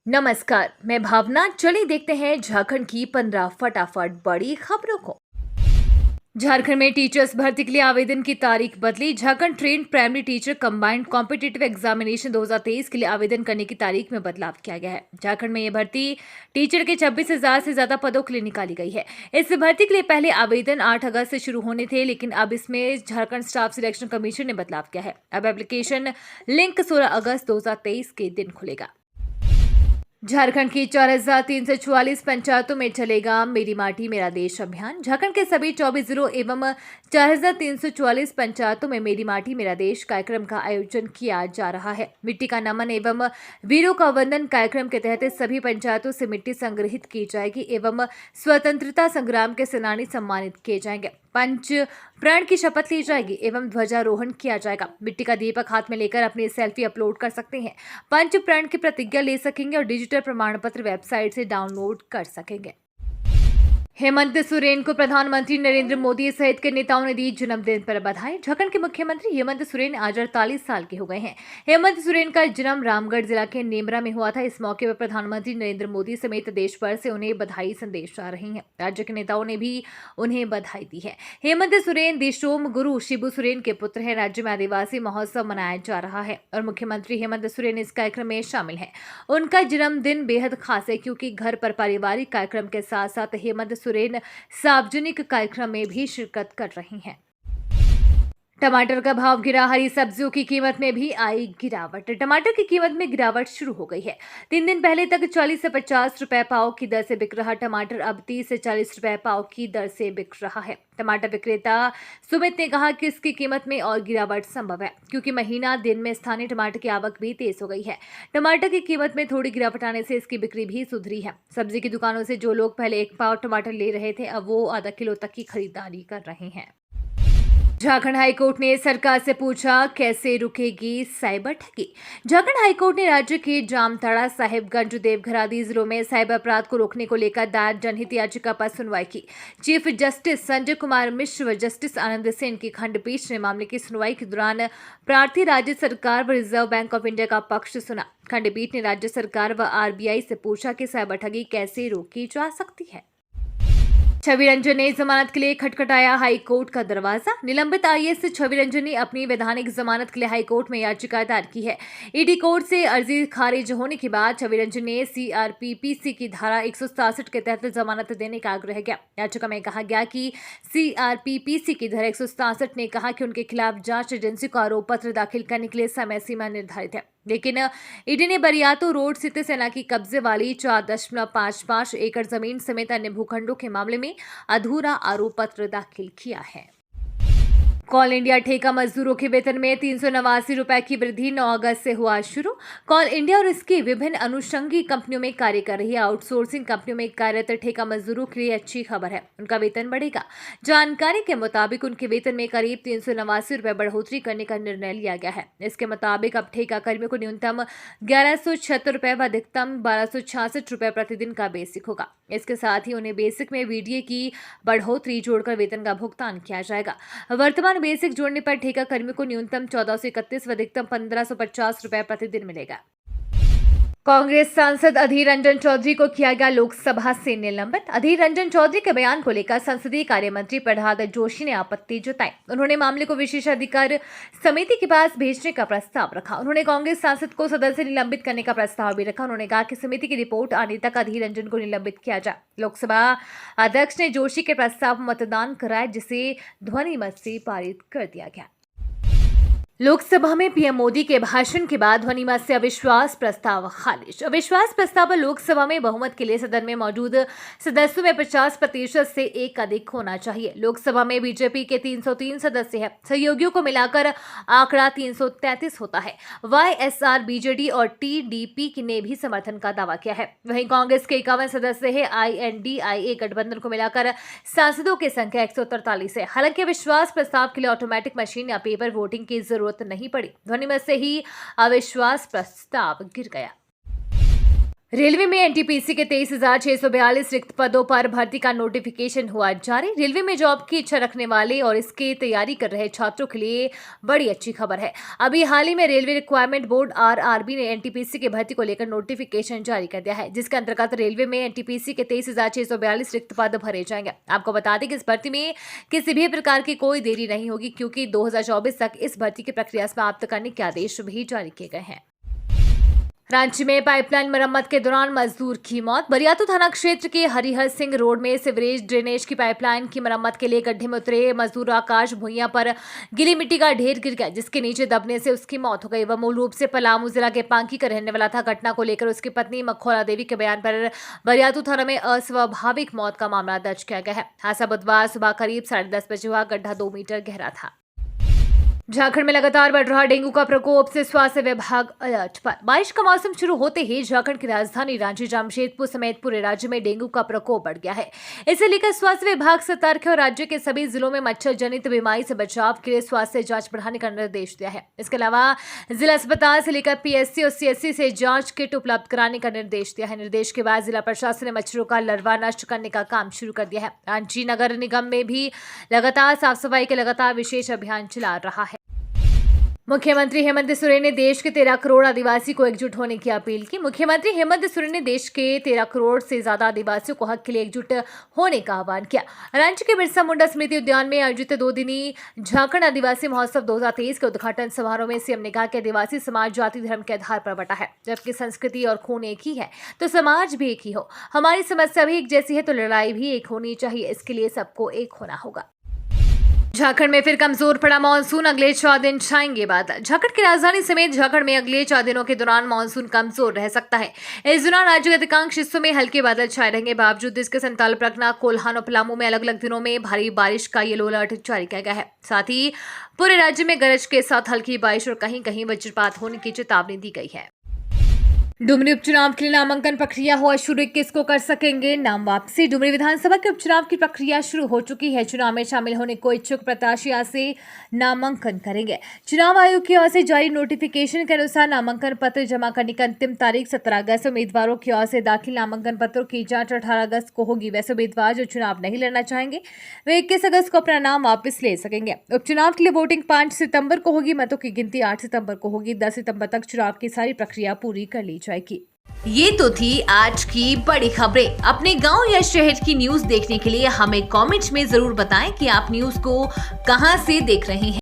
नमस्कार, मैं भावना। चलिए देखते हैं झारखंड की 15 फटाफट बड़ी खबरों को। झारखंड में टीचर्स भर्ती के लिए आवेदन की तारीख बदली। Jharkhand trend primary teacher combined competitive examination 2023 के लिए आवेदन करने की तारीख में बदलाव किया गया है। झारखंड में यह भर्ती टीचर के 26,000 से ज्यादा पदों के लिए निकाली गई है। इस भर्ती के लिए पहले आवेदन 8 अगस्त से शुरू होने थे, लेकिन अब इसमें झारखंड स्टाफ सिलेक्शन कमीशन ने बदलाव किया है। अब एप्लीकेशन लिंक 16 अगस्त 2023 के दिन खुलेगा। झारखंड की 4,344 पंचायतों में चलेगा मेरी माटी मेरा देश अभियान। झारखंड के सभी 24 जिलों एवं 4,344 पंचायतों में मेरी माटी मेरा देश कार्यक्रम का आयोजन किया जा रहा है। मिट्टी का नमन एवं वीरों का वंदन कार्यक्रम के तहत सभी पंचायतों से मिट्टी संग्रहित की जाएगी एवं स्वतंत्रता संग्राम के सेनानी सम्मानित किए जाएंगे। पंच प्रण की शपथ ली जाएगी एवं ध्वजारोहण किया जाएगा। मिट्टी का दीपक हाथ में लेकर अपनी सेल्फी अपलोड कर सकते हैं। पंच प्रण की प्रतिज्ञा ले सकेंगे और डिजिटल प्रमाण पत्र वेबसाइट से डाउनलोड कर सकेंगे। हेमंत सोरेन को प्रधानमंत्री नरेंद्र मोदी सहित के नेताओं ने दी जन्मदिन पर बधाई। झारखंड के मुख्यमंत्री हेमंत सोरेन आज 48 साल के हो गए हैं। हेमंत सोरेन का जन्म रामगढ़ जिला के नेमरा में हुआ था। इस मौके पर प्रधानमंत्री नरेंद्र मोदी समेत देश भर से उन्हें बधाई संदेश आ रहे हैं। राज्य के नेताओं ने भी उन्हें बधाई दी है। हेमंत सोरेन देशोम गुरु शिबू सोरेन के पुत्र हैं। राज्य में आदिवासी महोत्सव मनाया जा रहा है और मुख्यमंत्री हेमंत सोरेन इस कार्यक्रम में शामिल है। उनका जन्मदिन बेहद खास है क्योंकि घर पर पारिवारिक कार्यक्रम के साथ साथ हेमंत सोरेन सार्वजनिक कार्यक्रम में भी शिरकत कर रही हैं। टमाटर का भाव गिरा। हरी सब्जियों की कीमत में भी आई गिरावट। टमाटर की कीमत में गिरावट शुरू हो गई है। 3 दिन पहले तक 40 से 50 रुपए पाव की दर से बिक रहा टमाटर अब 30 से 40 रुपए पाव की दर से बिक रहा है। टमाटर विक्रेता सुमित ने कहा कि इसकी कीमत में और गिरावट संभव है क्योंकि महीना दिन में स्थानीय टमाटर की आवक भी तेज हो गई है। टमाटर की कीमत में थोड़ी गिरावट आने से इसकी बिक्री भी सुधरी है। सब्जी की दुकानों से जो लोग पहले 1 पाव टमाटर ले रहे थे अब वो आधा किलो तक की खरीदारी कर रहे हैं। झारखंड हाईकोर्ट ने सरकार से पूछा कैसे रुकेगी साइबर ठगी। झारखंड हाईकोर्ट ने राज्य के जामताड़ा, साहिबगंज, देवघर आदि जिलों में साइबर अपराध को रोकने को लेकर दायर जनहित याचिका पर सुनवाई की। चीफ जस्टिस संजय कुमार मिश्र व जस्टिस आनंद सेन की खंडपीठ ने मामले की सुनवाई के दौरान प्रार्थी राज्य सरकार व रिजर्व बैंक ऑफ इंडिया का पक्ष सुना। खंडपीठ ने राज्य सरकार व आरबीआई से पूछा कि साइबर ठगी कैसे रोकी जा सकती है। छवि रंजन ने जमानत के लिए खटखटाया हाईकोर्ट का दरवाजा। निलंबित आईएएस छवि रंजन ने अपनी वैधानिक जमानत के लिए हाईकोर्ट में याचिका दायर की है। ईडी कोर्ट से अर्जी खारिज होने के बाद छवि रंजन ने सीआरपीसी की धारा 167 के तहत जमानत देने का आग्रह किया। याचिका में कहा गया कि सीआरपीसी की धारा 167 ने कहा कि उनके खिलाफ जांच एजेंसी को आरोप पत्र दाखिल करने के लिए समय सीमा निर्धारित है, लेकिन ईडी ने बरियातो रोड स्थित सेना की कब्जे वाली 4.55 एकड़ जमीन समेत अन्य भूखंडों के मामले में अधूरा आरोप पत्र दाखिल किया है। कॉल इंडिया ठेका मजदूरों के वेतन में 389 रुपए की वृद्धि 9 अगस्त से हुआ शुरू। कॉल इंडिया और इसकी विभिन्न अनुषंगी कंपनियों में कार्य कर रही आउटसोर्सिंग कंपनियों में कार्यरत ठेका मजदूरों के लिए अच्छी खबर है, उनका वेतन बढ़ेगा। जानकारी के मुताबिक उनके वेतन में करीब 389 रुपए बढ़ोतरी करने का निर्णय लिया गया है। इसके मुताबिक अब ठेका कर्मियों को न्यूनतम 1176 रुपए व अधिकतम 1266 रुपए प्रतिदिन का बेसिक होगा। इसके साथ ही उन्हें बेसिक में वीडीए की बढ़ोतरी जोड़कर वेतन का भुगतान किया जाएगा। वर्तमान बेसिक जोड़ने पर ठेका कर्मियों को न्यूनतम 1431 व अधिकतम 1550 रुपए प्रतिदिन मिलेगा। कांग्रेस सांसद अधीर रंजन चौधरी को किया गया लोकसभा से निलंबित। अधीर रंजन चौधरी के बयान को लेकर संसदीय कार्य मंत्री प्रहलाद जोशी ने आपत्ति जताई। उन्होंने मामले को विशेषाधिकार समिति के पास भेजने का प्रस्ताव रखा। उन्होंने कांग्रेस सांसद को सदन से निलंबित करने का प्रस्ताव भी रखा। उन्होंने कहा कि समिति की रिपोर्ट आने तक अधीर रंजन को निलंबित किया जाए। लोकसभा अध्यक्ष ने जोशी के प्रस्ताव मतदान कराया, जिसे ध्वनि मत से पारित कर दिया गया। लोकसभा में पीएम मोदी के भाषण के बाद ध्वनिमत से अविश्वास प्रस्ताव खारिज। अविश्वास प्रस्ताव लोकसभा में बहुमत के लिए सदन में मौजूद सदस्यों में 50% से एक अधिक होना चाहिए। लोकसभा में बीजेपी के 303 सदस्य हैं, सहयोगियों को मिलाकर आंकड़ा 333 होता है। वाईएसआर, बीजेडी और टीडीपी ने भी समर्थन का दावा किया है। वहीं कांग्रेस के 51 सदस्य है। INDIA गठबंधन को मिलाकर सांसदों की संख्या 143 है। हालांकि अविश्वास प्रस्ताव के लिए ऑटोमेटिक मशीन या पेपर वोटिंग की जरूरत नहीं पड़ी। ध्वनिमत से ही अविश्वास प्रस्ताव गिर गया। रेलवे में एनटीपीसी के 23,642 रिक्त पदों पर भर्ती का नोटिफिकेशन हुआ जारी। रेलवे में जॉब की इच्छा रखने वाले और इसकी तैयारी कर रहे छात्रों के लिए बड़ी अच्छी खबर है। अभी हाल ही में रेलवे रिक्वायरमेंट बोर्ड आरआरबी ने एनटीपीसी की भर्ती को लेकर नोटिफिकेशन जारी कर दिया है, जिसके अंतर्गत रेलवे में एनटीपीसी के 23,642 रिक्त पद भरे जाएंगे। आपको बता दें कि इस भर्ती में किसी भी प्रकार की कोई देरी नहीं होगी, क्योंकि 2024 तक इस भर्ती की प्रक्रिया समाप्त करने के आदेश भी जारी किए गए हैं। रांची में पाइपलाइन मरम्मत के दौरान मजदूर की मौत। बरियातू थाना क्षेत्र के हरिहर सिंह रोड में सीवरेज ड्रेनेज की पाइपलाइन की मरम्मत के लिए गड्ढे में उतरे मजदूर आकाश भुइयां पर गीली मिट्टी का ढेर गिर गया, जिसके नीचे दबने से उसकी मौत हो गई। वह मूल रूप से पलामू जिला के पांकी का रहने वाला था। घटना को लेकर उसकी पत्नी मखौला देवी के बयान पर बरियातू थाना में अस्वाभाविक मौत का मामला दर्ज किया गया है। हादसा बुधवार सुबह करीब 10:30 बजे हुआ। गड्ढा 2 मीटर गहरा था। झारखंड में लगातार बढ़ रहा डेंगू का प्रकोप से स्वास्थ्य विभाग अलर्ट पर। बारिश का मौसम शुरू होते ही झारखंड की राजधानी रांची, जमशेदपुर समेत पूरे राज्य में डेंगू का प्रकोप बढ़ गया है। इसे लेकर स्वास्थ्य विभाग सतर्क है और राज्य के सभी जिलों में मच्छर जनित बीमारी से बचाव के लिए स्वास्थ्य जांच बढ़ाने का निर्देश दिया है। इसके अलावा जिला अस्पताल से लेकर पीएससी और सीएससी से जांच किट उपलब्ध कराने का निर्देश दिया है। निर्देश के बाद जिला प्रशासन ने मच्छरों का larवा नष्ट करने का काम शुरू कर दिया है। रांची नगर निगम में भी लगातार साफ सफाई के लगातार विशेष अभियान चला रहा है। मुख्यमंत्री हेमंत सोरेन ने देश के 13 करोड़ आदिवासी को एकजुट होने की अपील की। मुख्यमंत्री हेमंत सोरेन ने देश के 13 करोड़ से ज्यादा आदिवासियों को हक के लिए एकजुट होने का आह्वान किया। रांची के बिरसा मुंडा स्मृति उद्यान में आयोजित 2 दिनी झारखंड आदिवासी महोत्सव 2023 के उद्घाटन समारोह में सीएम ने कहा कि आदिवासी समाज जाति धर्म के आधार पर बटा है। जबकि संस्कृति और खून एक ही है तो समाज भी एक ही हो। हमारी समस्या भी एक जैसी है तो लड़ाई भी एक होनी चाहिए। इसके लिए सबको एक होना होगा। झारखंड में फिर कमजोर पड़ा मानसून। अगले 4 दिन छाएंगे बादल। झारखंड की राजधानी समेत झारखंड में अगले 4 दिनों के दौरान मानसून कमजोर रह सकता है। इस दौरान राज्य के अधिकांश हिस्सों में हल्के बादल छाए रहेंगे। बावजूद इसके संताल, परगना, कोल्हान और पलामू में अलग अलग दिनों में भारी बारिश का येलो अलर्ट जारी किया गया है। साथ ही पूरे राज्य में गरज के साथ हल्की बारिश और कहीं कहीं वज्रपात होने की चेतावनी दी गई है। डुमरी उपचुनाव के लिए नामांकन प्रक्रिया हुआ शुरू। 21 को कर सकेंगे नाम वापसी। डुमरी विधानसभा के उपचुनाव की प्रक्रिया शुरू हो चुकी है। चुनाव में शामिल होने को इच्छुक प्रत्याशी आज से नामांकन करेंगे। चुनाव आयोग की ओर से जारी नोटिफिकेशन के अनुसार नामांकन पत्र जमा करने की अंतिम तारीख 17 अगस्त। उम्मीदवारों की ओर से दाखिल नामांकन पत्रों की जांच 18 अगस्त को होगी। वैसे उम्मीदवार जो चुनाव नहीं लड़ना चाहेंगे वे 21 अगस्त को अपना नाम वापस ले सकेंगे। उपचुनाव के लिए वोटिंग 5 सितंबर को होगी। मतों की गिनती 8 सितंबर को होगी। 10 सितंबर तक चुनाव की सारी प्रक्रिया पूरी कर ली जाएगी। ये तो थी आज की बड़ी खबरें। अपने गांव या शहर की न्यूज देखने के लिए हमें कमेंट्स में जरूर बताएं कि आप न्यूज को कहां से देख रहे हैं।